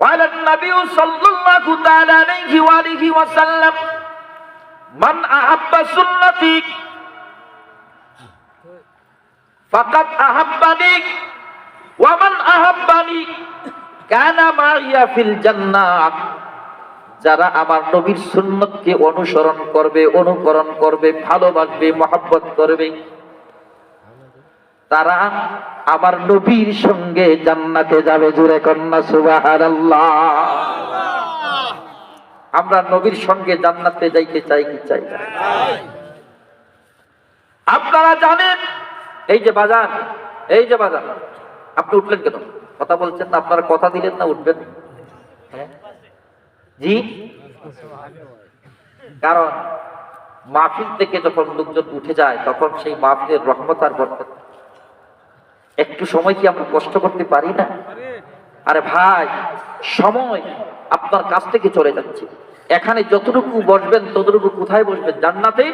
قال النبي صلى الله تعالى عليه وآله وسلم من أحب سنتي فقد أحبني ومن أحبني كان معي في الجنة। যারা আমার নবীর সুন্নতকে অনুসরণ করবে, অনুকরণ করবে, ভালোবাসবে, মহব্বত করবে, তারা আমার নবীর সঙ্গে জান্নাতে যাবে। জোরে কন্যা সুবহানাল্লাহ। আমরা নবীর সঙ্গে জান্নাতে যাইতে চাই কি চাই না? আপনারা জানেন এই যে বাজার, আপনি উঠলেন কেন? কথা বলছেন না, আপনারা কথা দিলেন না উঠবেন? জি, কারণ মাহফিল থেকে যখন লোকজন উঠে যায় তখন সেই মাহফিলের রহমত আর বরকত। একটু সময় কি আমরা কষ্ট করতে পারি না? আরে ভাই, সময় আপনার কাছ থেকে চলে যাচ্ছে। এখানে যতটুকু বসবেন ততটুকু কোথায় বসবেন? জান্নাতে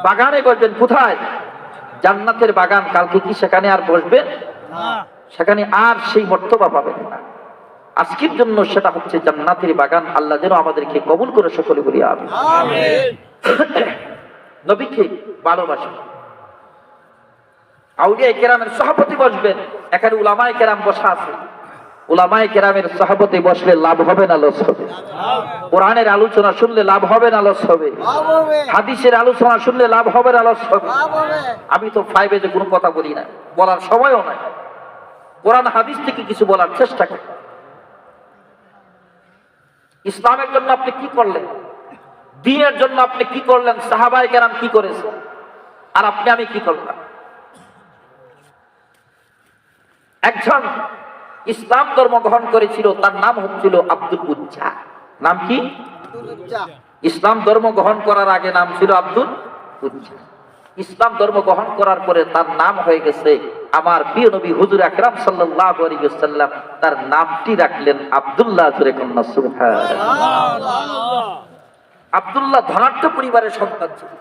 বাগানে বসবেন। কোথায়? জান্নাতের বাগান। কালকে কি সেখানে আর বসবেন? সেখানে আর সেই মর্তবা পাবেন না। আজকের জন্য সেটা হচ্ছে জান্নাতের বাগান। আল্লাহ যেন আমাদেরকে কবুল করে সকলে বলি আমিন। নবীকে ভালোবাসেন। আউলিয়া কেরামের সভাপতি বসবেন। এখানে উলামায়ে কেরাম বসা আছে। উলামায়ে কেরামের সভাপতি বসলে লাভ হবে না লস হবে? কোরআনের আলোচনা শুনলে লাভ হবে না লস হবে? হাদিসের আলোচনা শুনলে লাভ হবে না লস হবে? আমি তো ফাইভে যে কোনো কথা বলি না, বলার সময়ও নাই। কোরআন হাদিস থেকে কিছু বলার চেষ্টা করি। ইসলামের জন্য আপনি কি করলেন? দ্বীনের জন্য আপনি কি করলেন? সাহাবায়ে কেরাম কি করেছে? আর আপনি আমি কি করলাম? একজন ইসলাম ধর্ম গ্রহণ করেছিল, তার নাম হচ্ছিল আব্দুল উজ্জা। নাম কি? ইসলাম ধর্ম গ্রহণ করার আগে নাম ছিল আব্দুল উজ্জা। ইসলাম ধর্ম গ্রহণ করার পরে তার নাম হয়ে গেছে আমার প্রিয় নবী হুজুর আকরাম সাল্লাল্লাহু আলাইহি ওয়াসাল্লাম তার নামটি রাখলেন আব্দুল্লাহ। জোরে কন্যা সুবহানাল্লাহ। আব্দুল্লাহ ধনাঢ্য পরিবারের সন্তান ছিল,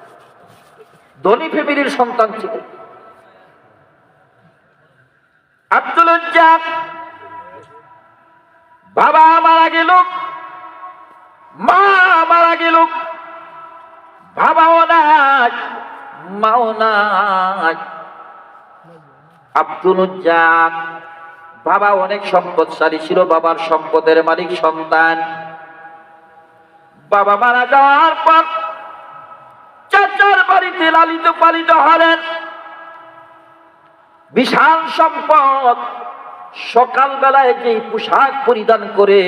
ধনী ফ্যামিলির সন্তান ছিল। আব্দুল উজ্জা বাবা মারা গেল, মা মারা গেল, বাবাও নাই, মাও নাই। আব্দুল উজ্জা বাবা অনেক সম্পদশালী ছিল, বাবার সম্পদের মালিক সন্তান। বাবা মারা যাওয়ার পর চাচার বাড়িতে লালিত পালিত হলেন। বিশাল সম্পদ। সকাল বেলায় যেই পোশাক পরিধান করে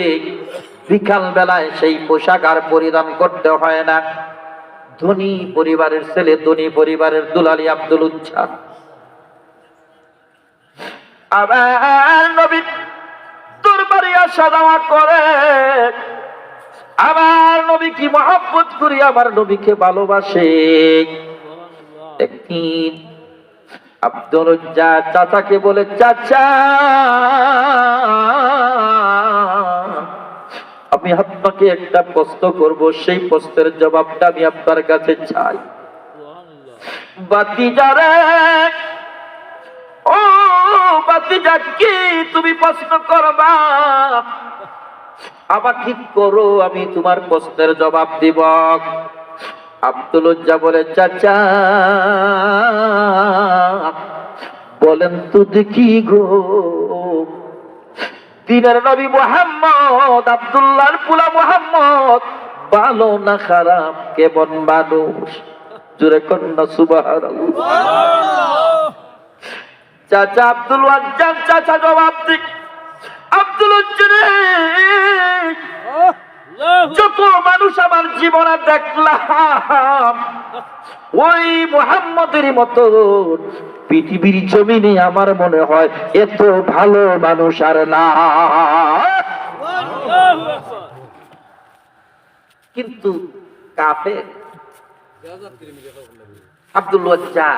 বিকাল বেলায় সেই পোশাক আর পরিধান করতে হয় না। ধনী পরিবারের ছেলে, ধনী পরিবারের দুলালি আব্দুল উজ্জা। আবার নবী দরবারে আসা যাওয়া করে, আমার নবী কি মহব্বত করি, আমার নবীকে ভালোবাসে। একদিন আব্দুল উজ্জা চাচাকে বলে, চাচা আমি আপনাকে একটা প্রশ্ন করব, সেই প্রশ্নের জবাবটা আমি আপনার কাছে চাই। বাতিজা রে, ও বাতিজা, কি তুমি প্রশ্ন করবা? আবার ঠিক করো, আমি তোমার প্রশ্নের জবাব দিব। আব্দুল উজ্জা বলে, চাচা বলেন তো দেখি গো, দিনের নবী মুহাম্মদ, আব্দুল্লাহর পুলা মুহাম্মদ ভালো না খারাপ, কেমন মানুষ? জোরে কন্যা সুবহানাল্লাহ। চাচা আব্দুল উজ্জা চাচা জবাব দিক, আব্দুল উজ্জা রে, যত মানুষ আমার জীবনে দেখলাম ওই মুহাম্মদের মতো পৃথিবীর জমিনে আমার মনে হয় এত ভালো মানুষ আর না। কিন্তু কাফের আব্দুল উজ্জা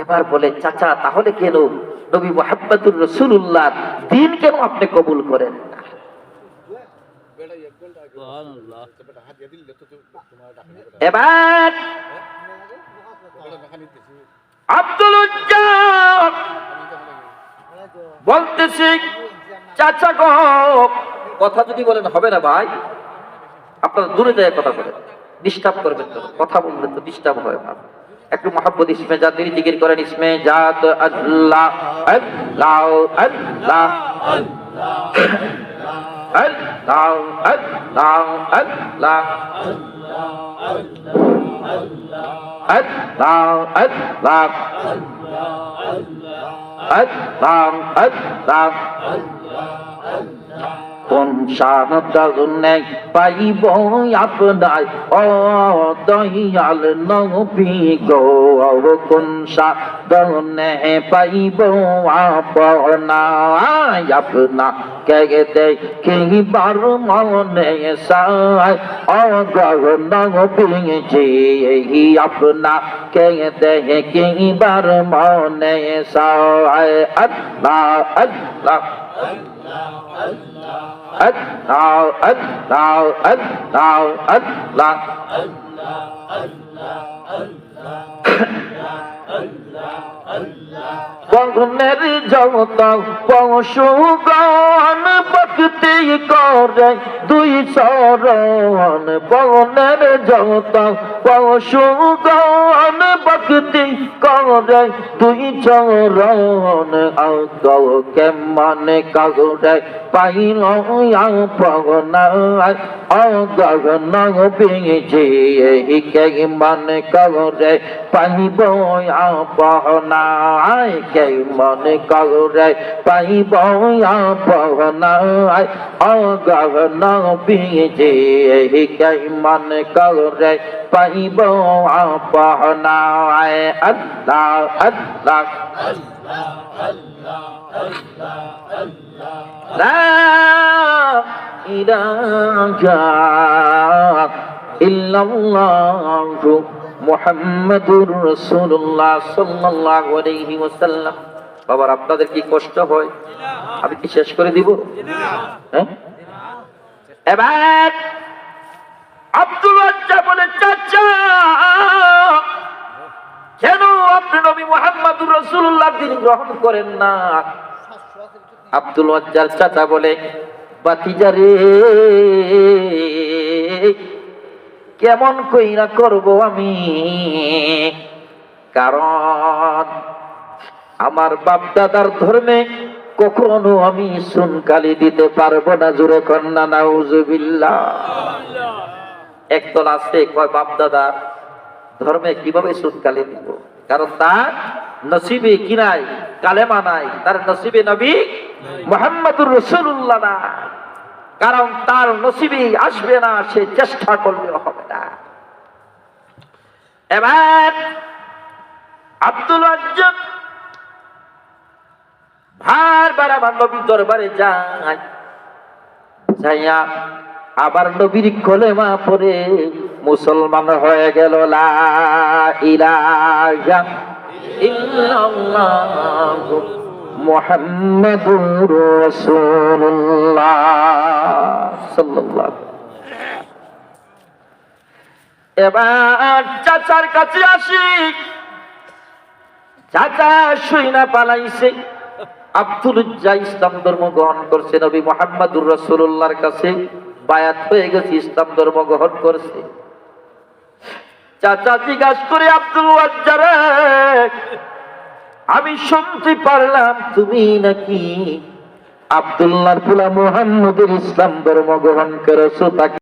এবার বলে, চাচা তাহলে কেন নবী মুহাম্মদুর রাসূলুল্লাহ দ্বীন কেন আপনি কবুল করেন না? এবার আব্দুল উজ্জা বলতেছি, চাচা গো কথা যদি বলেন হবে না ভাই, আপনারা দূরে যায় কথা বলেন, ডিস্টার্ব করবেন তো, কথা বলবেন তো ডিস্টার্ব হয় না। একটু মোহাম্মদ ইসমে জাতির জিকির করেন, ইসমে জাত আল্লাহ আল্লাহ আল্লাহ আল্লাহ আল্লাহ আল্লাহ আল্লাহ আল্লাহ আল্লাহ আল্লাহ। কোন সাধনে পাইব আপনার ও দয়াল নবী গো, কোন সাধনে পাইব আপনাকে দেখিবার মনে চায় ও নবীজি, আপনাকে দেখিবার মনে চায়। আল্লাহ আল্লাহ আল্লাহ আল্লাহ আল্লাহ আল্লাহ। গগনের যত পশুগণ ভক্তি করে দুই চরণ, গগনের যত পশুগণ ভক্তি করে দুই চরণ, কেমন কাগরে পাইল পগনায় অগন বিজি, কেমন কাগরে পাইব পহনায়, কেমন কাগরে পাইব পহনায় অগন বিজি, কেমন কাগরে পাইব পহনায়। আল্লাহ আল্লাহ লা ইলাহা ইল্লাল্লাহু মুহাম্মাদুর রাসূলুল্লাহ সাল্লাল্লাহু আলাইহি ওয়াসাল্লাম। বাবার আপনাদের কি কষ্ট হয়? আমি কি শেষ করে দিব? হ্যাঁ, এবার আব্দুল ওয়াজ্জা বলে, চাচা কেন আপনি নবী মুহাম্মদুর রাসূলুল্লাহ দিন গ্রহণ করেন না? আব্দুল ওয়াজ্জার চাচা বলে, বাতিজা রে, কেমন কইরা করব আমি, কারণ আমার বাপ দাদার ধর্মে কখনো আমি সুনকালি দিতে পারবো না। জোরে কন্যা নাউজুবিল্লাহ। একদল আছে কয় বাপ দাদার ধর্মে কিভাবে সুনকালি দিব, কারণ তার নসিবে কি নাই, কালেমা নাই, তার নসিবে নবী মুহাম্মদুর রাসূলুল্লাহ না, কারণ তার নসিবে আসবে না, সে চেষ্টা করলেও হবে না। এবার আব্দুল ওয়াজ্জা বারবার আমার নবীর দরবারে যায়, যাইয়া আবার নবীর কলেমা পড়ে মুসলমান হয়ে গেল। লা ইলাহা ইল্লাল্লাহু মুহাম্মাদুর রাসূলুল্লাহ সাল্লাল্লাহু। এবার চাচার কাছে আসি, চাচা শুইনা পালাইছে। আব্দুল ওয়াজ্জা ইসলাম ধর্ম গ্রহণ করছে, নবী মুহাম্মদুর রাসূলুল্লাহর কাছে বায়াত হয়ে গেছে, ইসলাম ধর্ম গ্রহণ করছে। চাচা জিজ্ঞাসা করে, আব্দুল ওয়াজ্জা রে, আমি শুনতে পারলাম তুমি নাকি আব্দুল্লাহর পোলা মুহাম্মদের ইসলাম ধর্ম গ্রহণ করেছো, তাকে